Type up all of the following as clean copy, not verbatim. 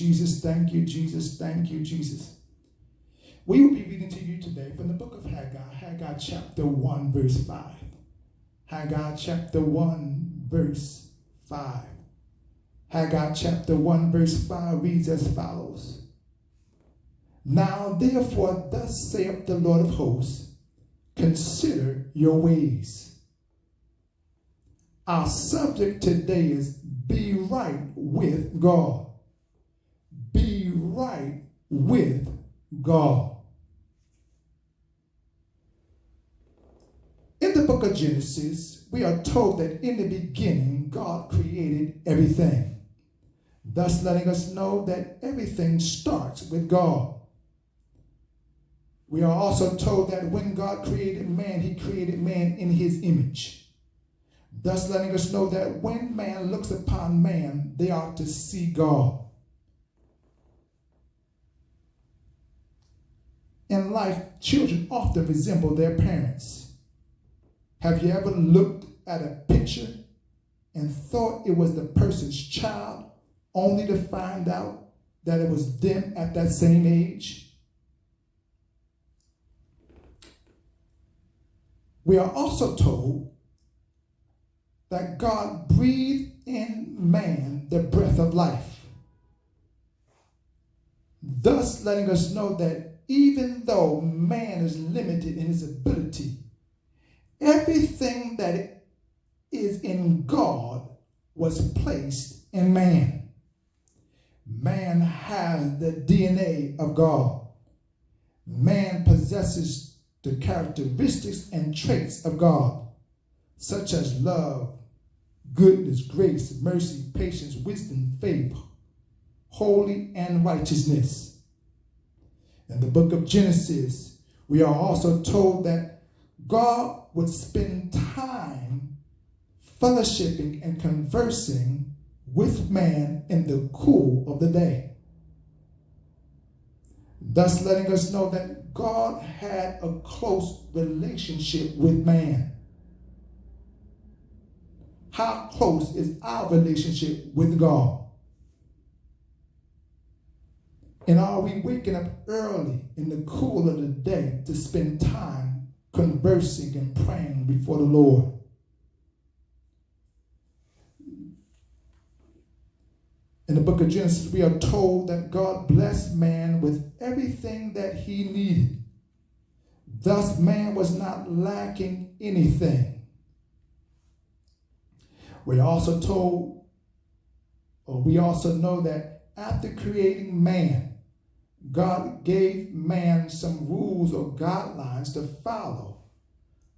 Jesus. Thank you, Jesus. Thank you, Jesus. We will be reading to you today from the book of Haggai, Haggai chapter 1, verse 5. Haggai chapter 1, verse 5. Haggai chapter 1, verse 5 reads as follows. Now, therefore, thus saith the Lord of hosts, consider your ways. Our subject today is be right with God. Be right with God. In the book of Genesis, we are told that in the beginning, God created everything, thus letting us know that everything starts with God. We are also told that when God created man, he created man in his image, thus letting us know that when man looks upon man, they are to see God. In life, children often resemble their parents. Have you ever looked at a picture and thought it was the person's child, only to find out that it was them at that same age? We are also told that God breathed in man the breath of life, thus letting us know that even though man is limited in his ability, everything that is in God was placed in man. Man has the DNA of God. Man possesses the characteristics and traits of God, such as love, goodness, grace, mercy, patience, wisdom, faith, holy, and righteousness. In the book of Genesis, we are also told that God would spend time fellowshipping and conversing with man in the cool of the day, thus letting us know that God had a close relationship with man. How close is our relationship with God? And are we waking up early in the cool of the day to spend time conversing and praying before the Lord? In the book of Genesis, we are told that God blessed man with everything that he needed. Thus, man was not lacking anything. We also know that after creating man, God gave man some rules or guidelines to follow.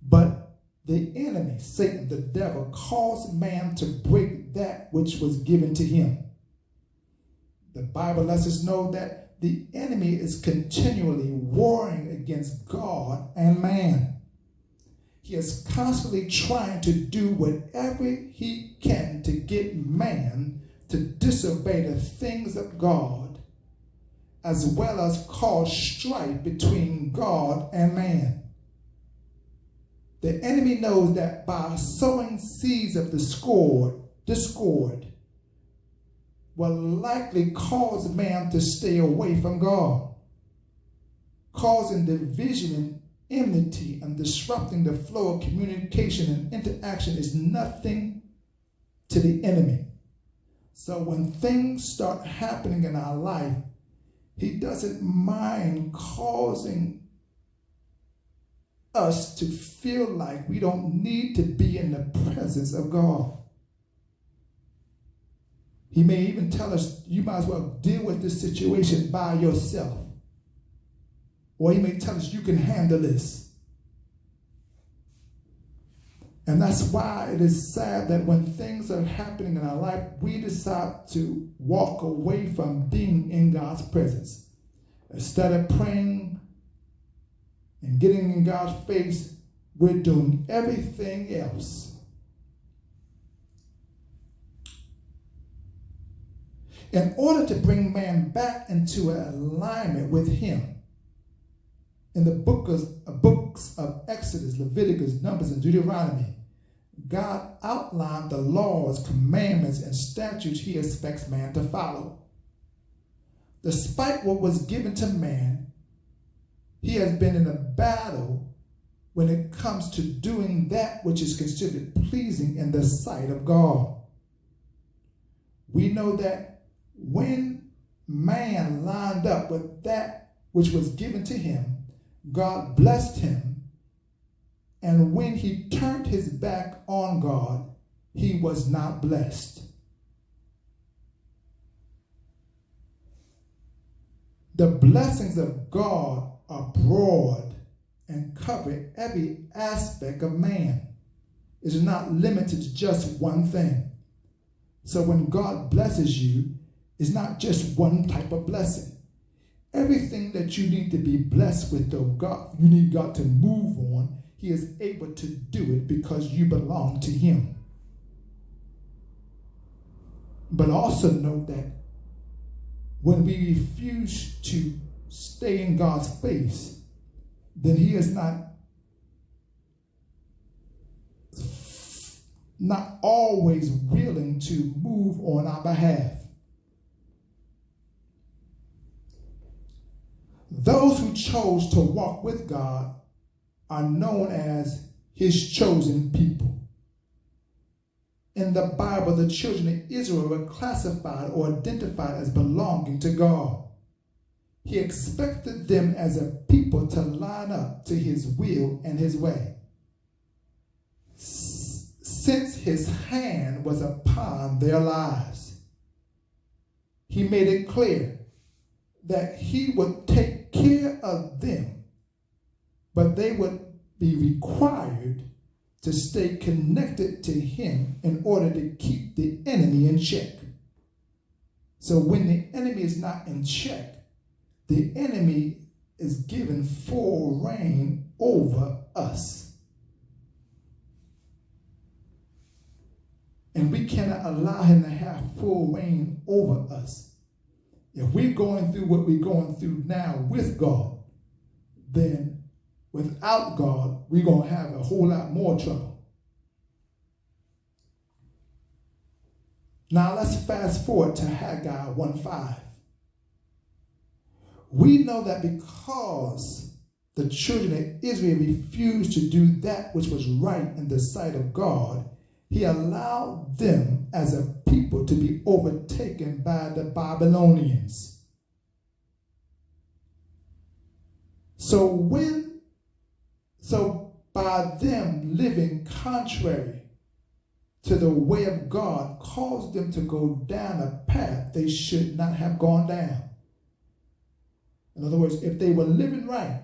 But the enemy, Satan, the devil, caused man to break that which was given to him. The Bible lets us know that the enemy is continually warring against God and man. He is constantly trying to do whatever he can to get man to disobey the things of God, as well as cause strife between God and man. The enemy knows that by sowing seeds of discord will likely cause man to stay away from God, causing division and enmity and disrupting the flow of communication and interaction is nothing to the enemy. So when things start happening in our life, he doesn't mind causing us to feel like we don't need to be in the presence of God. He may even tell us, you might as well deal with this situation by yourself. Or he may tell us, you can handle this. And that's why it is sad that when things are happening in our life, we decide to walk away from being in God's presence. Instead of praying and getting in God's face, we're doing everything else. In order to bring man back into alignment with him, in the books of Exodus, Leviticus, Numbers, and Deuteronomy, God outlined the laws, commandments, and statutes he expects man to follow. despite what was given to man, he has been in a battle when it comes to doing that which is considered pleasing in the sight of God. We know that when man lined up with that which was given to him, God blessed him, and when he turned his back on God, he was not blessed. The blessings of God are broad and cover every aspect of man. It is not limited to just one thing. So when God blesses you, it's not just one type of blessing. Everything that you need to be blessed with, though God, you need God to move on, he is able to do it because you belong to him. But also know that when we refuse to stay in God's face, then he is not always willing to move on our behalf. Those who chose to walk with God are known as his chosen people. In the Bible, the children of Israel were classified or identified as belonging to God. He expected them as a people to line up to his will and his way. Since his hand was upon their lives, he made it clear that he would take care of them, but they would be required to stay connected to him in order to keep the enemy in check. So when the enemy is not in check, the enemy is given full reign over us. And we cannot allow him to have full reign over us. If we're going through what we're going through now with God, then without God, we're going to have a whole lot more trouble. Now let's fast forward to Haggai 1:5. We know that because the children of Israel refused to do that which was right in the sight of God, he allowed them as a people to be overtaken by the Babylonians. So by them living contrary to the way of God caused them to go down a path they should not have gone down. In other words, if they were living right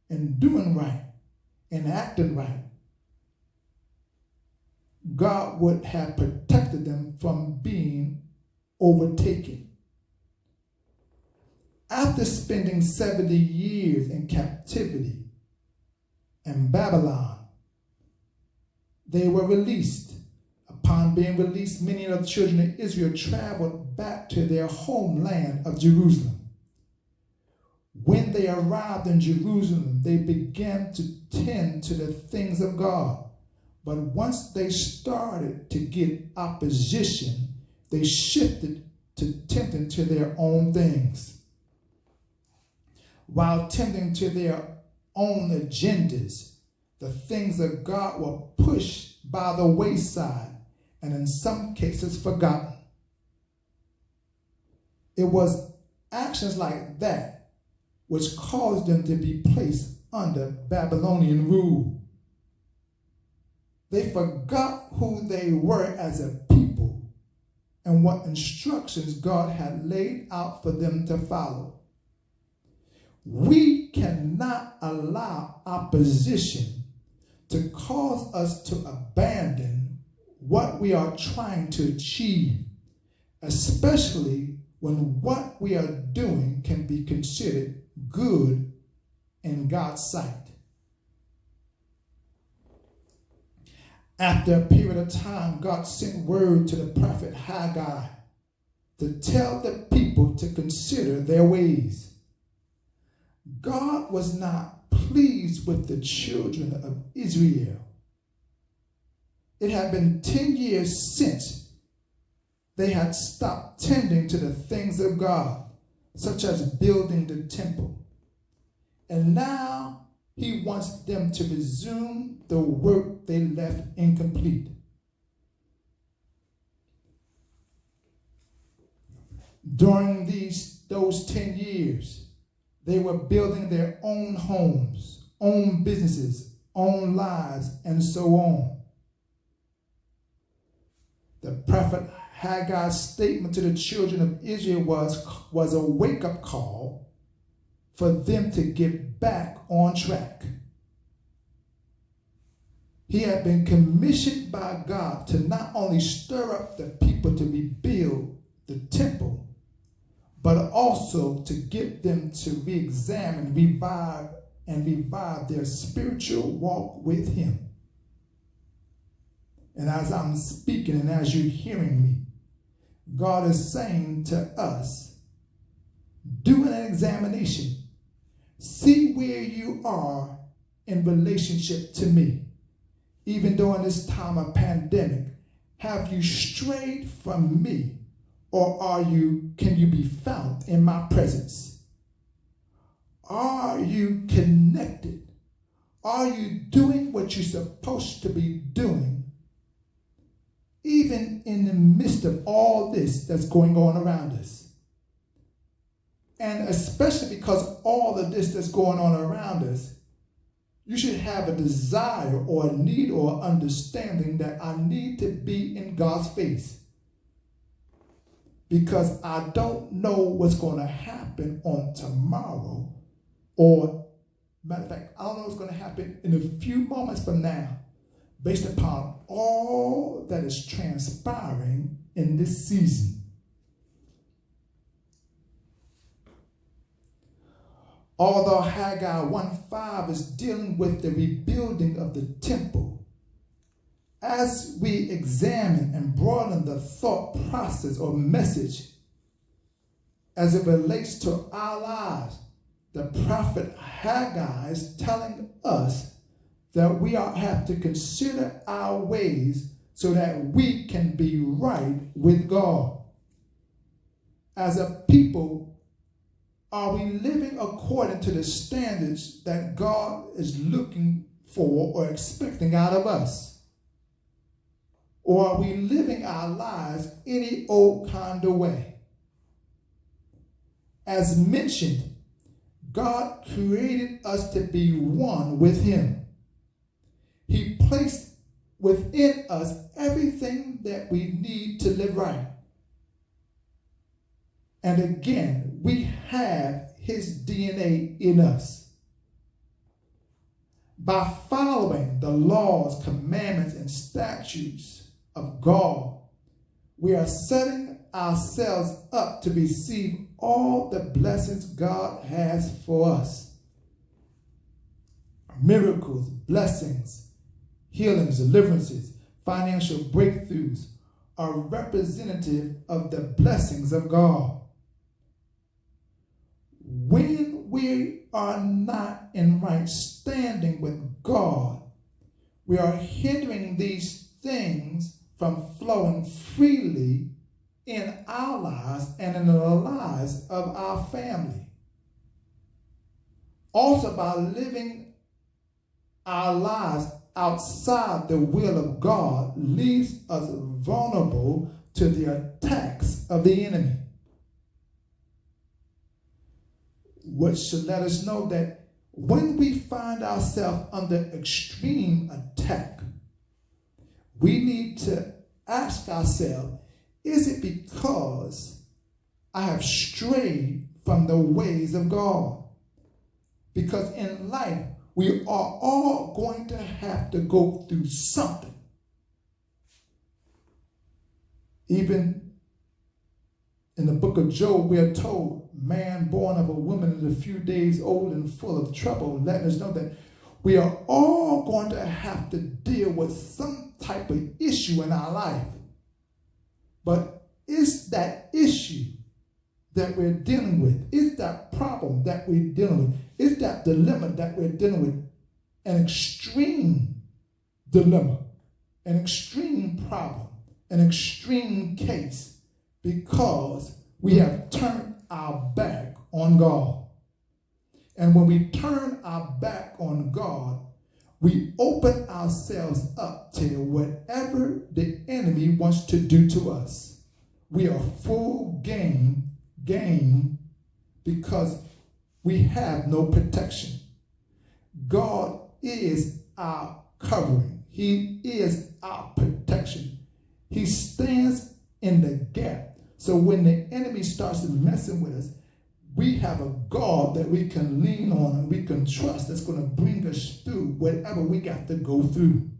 and doing right and acting right, God would have protected them from being overtaken. After spending 70 years in captivity in Babylon, they were released. Upon being released, many of the children of Israel traveled back to their homeland of Jerusalem. When they arrived in Jerusalem, they began to tend to the things of God. But once they started to get opposition, they shifted to tending to their own things. While tending to their own agendas, the things of God were pushed by the wayside and in some cases forgotten. It was actions like that which caused them to be placed under Babylonian rule. They forgot who they were as a people and what instructions God had laid out for them to follow. We cannot allow opposition to cause us to abandon what we are trying to achieve, especially when what we are doing can be considered good in God's sight. After a period of time, God sent word to the prophet Haggai to tell the people to consider their ways. God was not pleased with the children of Israel. It had been 10 years since they had stopped tending to the things of God. such as building the temple. And now he wants them to resume the work they left incomplete. During those 10 years, they were building their own homes, own businesses, own lives, and so on. The prophet Haggai's statement to the children of Israel was a wake-up call for them to get back on track. He had been commissioned by God to not only stir up the people to rebuild the temple, but also to get them to re-examine, revive their spiritual walk with him. And as I'm speaking and as you're hearing me, God is saying to us, do an examination. See where you are in relationship to me. Even during this time of pandemic, have you strayed from me? Or can you be found in my presence? Are you connected? Are you doing what you're supposed to be doing? Even in the midst of all this that's going on around us. And especially because all of this that's going on around us, you should have a desire or a need or understanding that I need to be in God's face. Because I don't know what's going to happen on tomorrow, or matter of fact, I don't know what's going to happen in a few moments from now, based upon all that is transpiring in this season. Although Haggai 1:5 is dealing with the rebuilding of the temple, as we examine and broaden the thought process or message as it relates to our lives, the prophet Haggai is telling us that we have to consider our ways so that we can be right with God. As a people, are we living according to the standards that God is looking for or expecting out of us? Or are we living our lives any old kind of way? As mentioned, God created us to be one with him. He placed within us everything that we need to live right. And again, we have his DNA in us. By following the laws, commandments, and statutes of God, we are setting ourselves up to receive all the blessings God has for us. Miracles, blessings, healings, deliverances, financial breakthroughs are representative of the blessings of God. When we are not in right standing with God, we are hindering these things from flowing freely in our lives and in the lives of our family. Also, by living our lives outside the will of God leaves us vulnerable to the attacks of the enemy, which should let us know that when we find ourselves under extreme attack, we need to ask ourselves, is it because I have strayed from the ways of God? Because in life, we are all going to have to go through something. Even in the book of Job, we are told, man born of a woman is a few days old and full of trouble, letting us know that we are all going to have to deal with some type of issue in our life. But it's that issue that we're dealing with, it's that problem that we're dealing with, it's that dilemma that we're dealing with, an extreme dilemma, an extreme problem, an extreme case, because we have turned our back on God. And when we turn our back on God, we open ourselves up to whatever the enemy wants to do to us. We are full game because we have no protection. God is our covering. He is our protection. He stands in the gap. So when the enemy starts messing with us, we have a God that we can lean on and we can trust that's going to bring us through whatever we got to go through.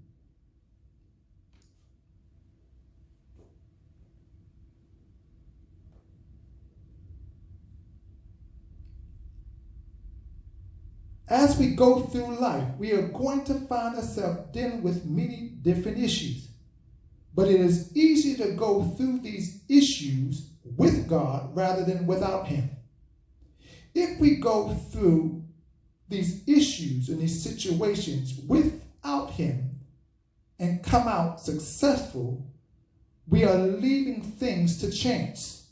As we go through life, we are going to find ourselves dealing with many different issues. But it is easy to go through these issues with God rather than without Him. If we go through these issues and these situations without Him and come out successful, we are leaving things to chance.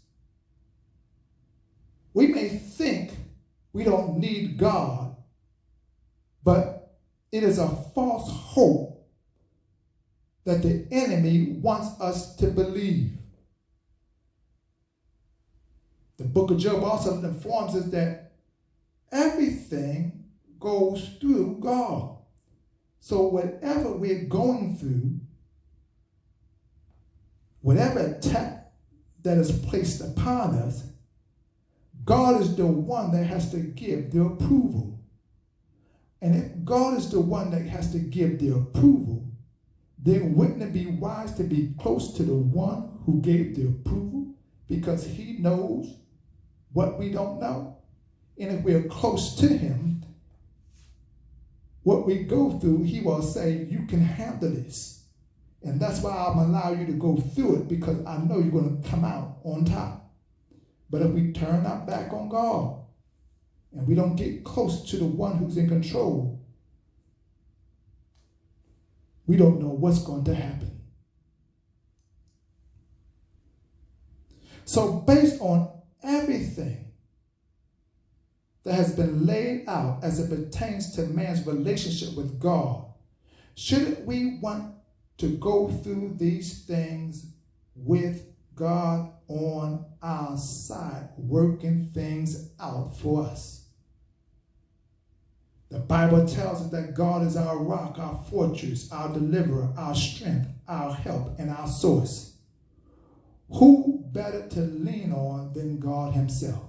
We may think we don't need God, but it is a false hope that the enemy wants us to believe. The book of Job also informs us that everything goes through God. So whatever we're going through, whatever attack that is placed upon us, God is the one that has to give the approval. And if God is the one that has to give the approval, then wouldn't it be wise to be close to the one who gave the approval? Because He knows what we don't know. And if we're close to Him, what we go through, He will say, you can handle this. And that's why I'm allowing you to go through it, because I know you're going to come out on top. But if we turn our back on God and we don't get close to the one who's in control, we don't know what's going to happen. So based on everything that has been laid out as it pertains to man's relationship with God, shouldn't we want to go through these things with God on our side, working things out for us? The Bible tells us that God is our rock, our fortress, our deliverer, our strength, our help, and our source. Who better to lean on than God Himself?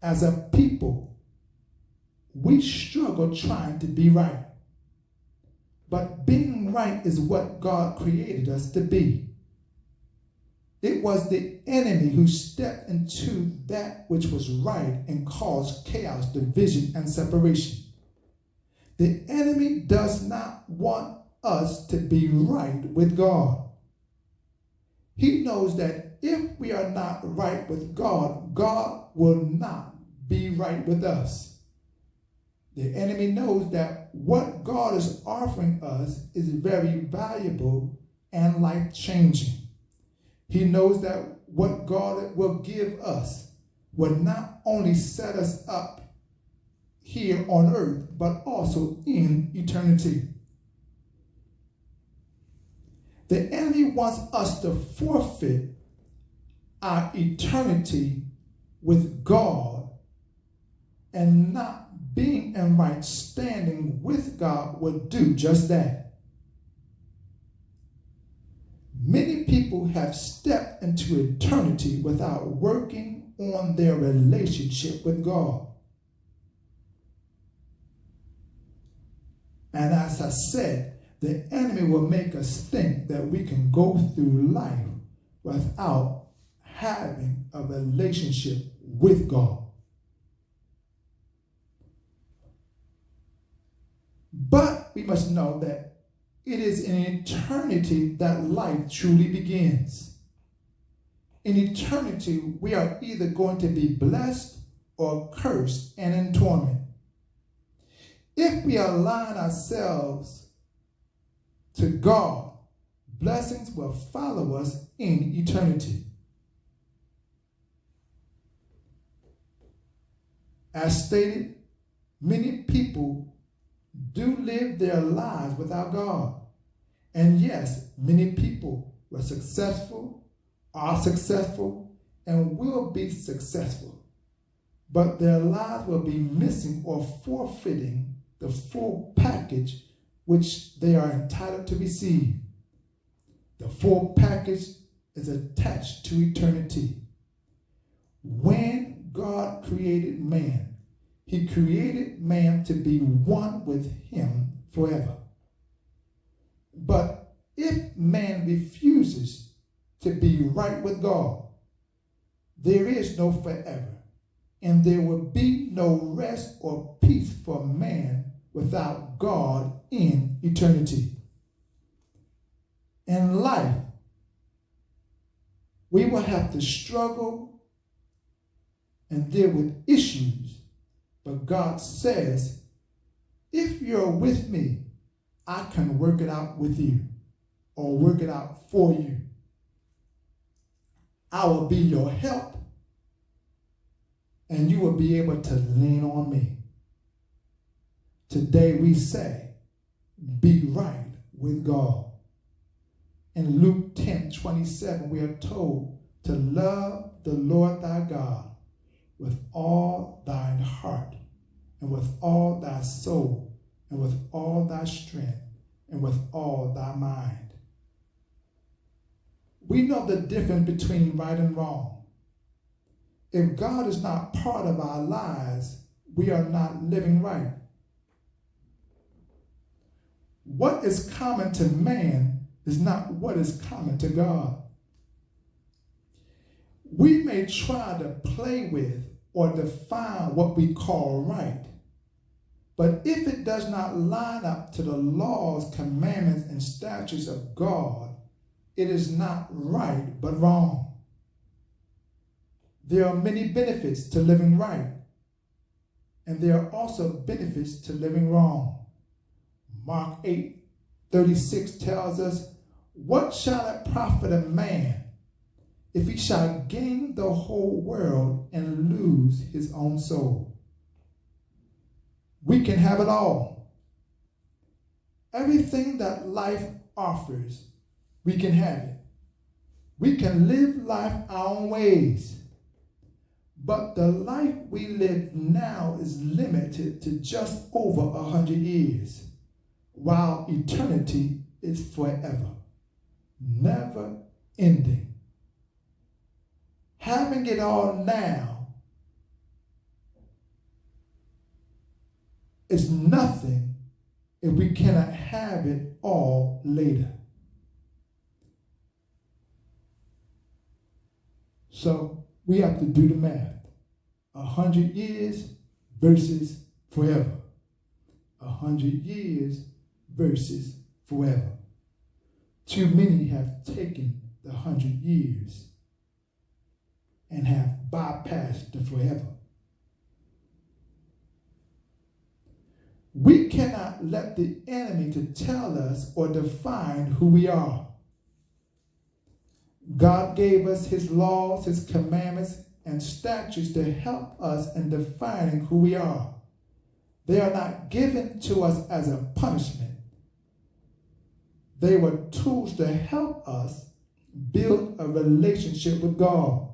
As a people, we struggle trying to be right. But being right is what God created us to be. It was the enemy who stepped into that which was right and caused chaos, division, and separation. The enemy does not want us to be right with God. He knows that if we are not right with God, God will not be right with us. The enemy knows that what God is offering us is very valuable and life-changing. He knows that what God will give us will not only set us up here on earth, but also in eternity. The enemy wants us to forfeit our eternity with God, and not being in right standing with God will do just that. Many people have stepped into eternity without working on their relationship with God. And as I said, the enemy will make us think that we can go through life without having a relationship with God. But we must know that it is in eternity that life truly begins. In eternity, we are either going to be blessed or cursed and in torment. If we align ourselves to God, blessings will follow us in eternity. As stated, many people do live their lives without God. And yes, many people were successful, are successful, and will be successful. But their lives will be missing or forfeiting the full package which they are entitled to receive. The full package is attached to eternity. When God created man, he created man to be one with him forever. But if man refuses to be right with God, there is no forever, and there will be no rest or peace for man without God in eternity. In life, we will have to struggle and deal with issues, but God says, if you're with me, I can work it out with you or work it out for you. I will be your help, and you will be able to lean on me. Today we say, be right with God. In Luke 10:27, we are told to love the Lord thy God with all thine heart, and with all thy soul, and with all thy strength, and with all thy mind. We know the difference between right and wrong. If God is not part of our lives, we are not living right. What is common to man is not what is common to God. We may try to play with or define what we call right, but if it does not line up to the laws, commandments, and statutes of God, it is not right but wrong. There are many benefits to living right, and there are also benefits to living wrong. Mark 8:36 tells us, what shall it profit a man if he shall gain the whole world and lose his own soul? We can have it all. Everything that life offers, we can have it. We can live life our own ways. But the life we live now is limited to just over 100 years, while eternity is forever, never ending. Having it all now is nothing if we cannot have it all later. So we have to do the math. 100 years versus forever. 100 years versus forever. Too many have taken the 100 years and have bypassed the forever. We cannot let the enemy to tell us or define who we are. God gave us his laws, his commandments, and statutes to help us in defining who we are. They are not given to us as a punishment. They were tools to help us build a relationship with God.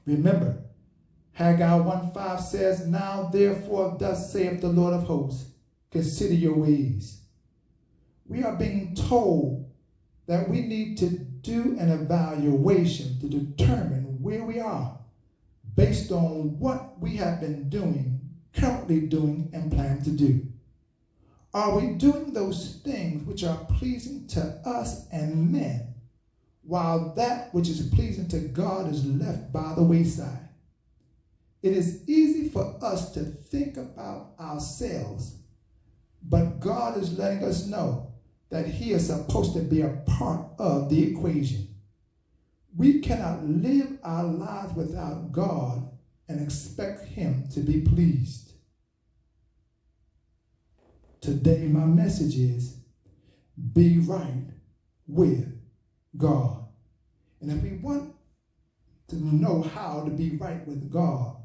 Remember, Haggai 1:5 says, now therefore thus saith the Lord of hosts, consider your ways. We are being told that we need to do an evaluation to determine where we are based on what we have been doing, currently doing, and plan to do. Are we doing those things which are pleasing to us and men, while that which is pleasing to God is left by the wayside? It is easy for us to think about ourselves, but God is letting us know that he is supposed to be a part of the equation. We cannot live our lives without God and expect him to be pleased. Today, my message is, be right with God. And if we want to know how to be right with God,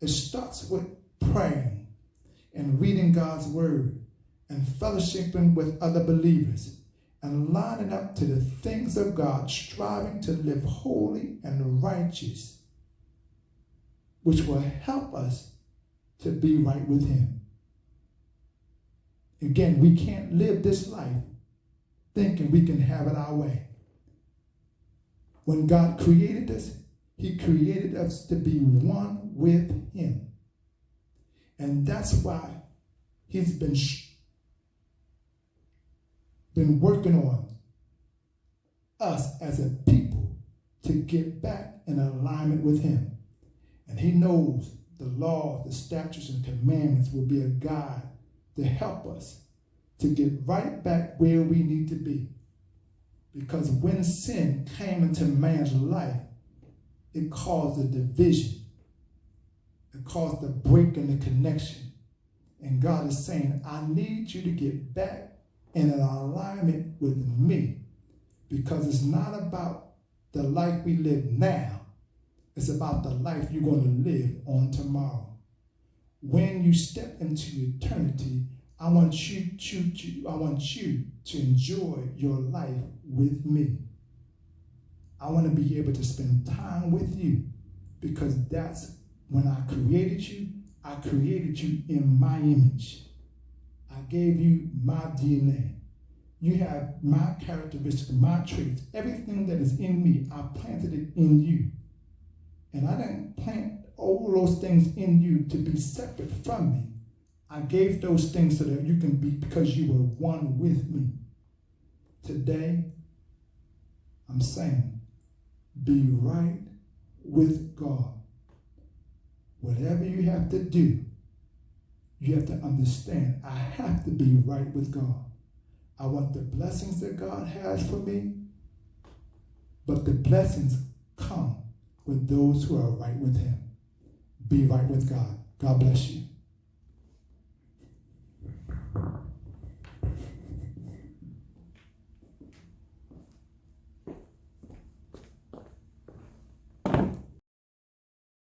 It starts with praying and reading God's word and fellowshipping with other believers and lining up to the things of God, striving to live holy and righteous, which will help us to be right with him. Again, we can't live this life thinking we can have it our way. When God created us, he created us to be one with him. And that's why he's been working on us as a people to get back in alignment with him. And he knows the laws, the statutes, and commandments will be a guide to help us to get right back where we need to be. Because when sin came into man's life, it caused a division. It caused a break in the connection. And God is saying, I need you to get back in an alignment with me, because it's not about the life we live now. It's about the life you're going to live on tomorrow. When you step into eternity, I want you to enjoy your life with me. I want to be able to spend time with you, because that's when I created you in my image. I gave you my DNA. You have my characteristics, my traits. Everything that is in me, I planted it in you. And I didn't plant all those things in you to be separate from me. I gave those things so that you can be, because you were one with me. Today, I'm saying, be right with God. Whatever you have to do, you have to understand, I have to be right with God. I want the blessings that God has for me, but the blessings come with those who are right with him. Be right with God. God bless you.